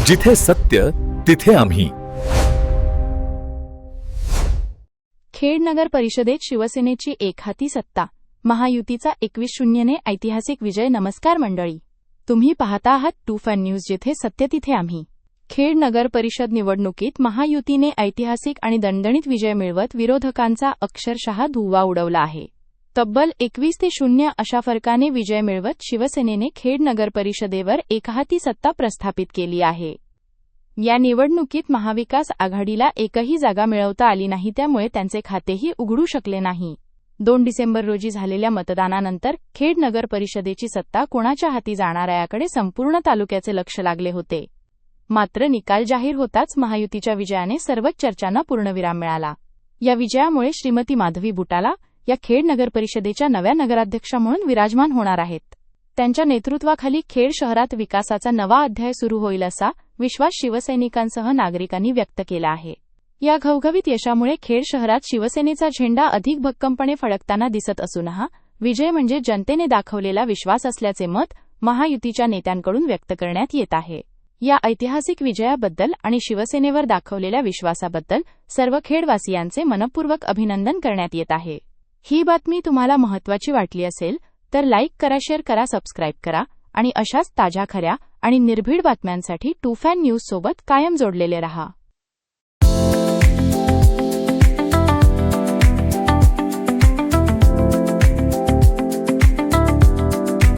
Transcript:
जिथे सत्य तिथे आम्ही. खेड नगर परिषदेत शिवसेनेची एकहाती सत्ता, महायुतीचा 21-0 ने ऐतिहासिक विजय. नमस्कार मंडळी, तुम्ही पाहता आहात टूफॅन न्यूज, जिथे सत्य तिथे आम्ही. खेड नगर परिषद निवडणुकीत महायुतीने ऐतिहासिक आणि दणदणीत विजय मिळवत विरोधकांचा अक्षरशः धुव्वा उडवला आहे. तब्बल 21-0 अशा फरकाने विजय मिळवत शिवसेनेने खेड नगर परिषदेवर एकहाती सत्ता प्रस्थापित केली आहे. या निवडणुकीत महाविकास आघाडीला एकही जागा मिळवता आली नाही, त्यामुळे त्यांचे खातेही उघडू शकले नाही. 2 डिसेंबर रोजी झालेल्या मतदानानंतर खेड नगर परिषदेची सत्ता कोणाच्या हाती जाणार याकडे संपूर्ण तालुक्याचे लक्ष लागले होते. मात्र निकाल जाहीर होताच महायुतीच्या विजयाने सर्वच चर्चांना पूर्णविराम मिळाला. या विजयामुळे श्रीमती माधवी बुटाला या खेड नगर परिषदेच्या नव्या नगराध्यक्षा म्हणून विराजमान होणार आहेत. त्यांच्या नेतृत्वाखाली खेड शहरात विकासाचा नवा अध्याय सुरू होईल असा विश्वास शिवसैनिकांसह नागरिकांनी व्यक्त केला आहे. या घवघवीत यशामुळे खेड शहरात शिवसेनेचा झेंडा अधिक भक्कमपणे फडकताना दिसत असून हा विजय म्हणजे जनतेने दाखवलेला विश्वास असल्याचे मत महायुतीच्या नेत्यांकडून व्यक्त करण्यात येत आहे. या ऐतिहासिक विजयाबद्दल आणि शिवसेनेवर दाखवलेल्या विश्वासाबद्दल सर्व खेडवासियांचे मनपूर्वक अभिनंदन करण्यात येत आहे. ही बातमी तुम्हाला महत्त्वाची वाटली असेल तर लाईक करा, शेअर करा, सबस्क्राईब करा आणि अशाच ताज्या, खऱ्या आणि निर्भीड बातम्यांसाठी टूफॅन न्यूज सोबत कायम जोडलेले रहा.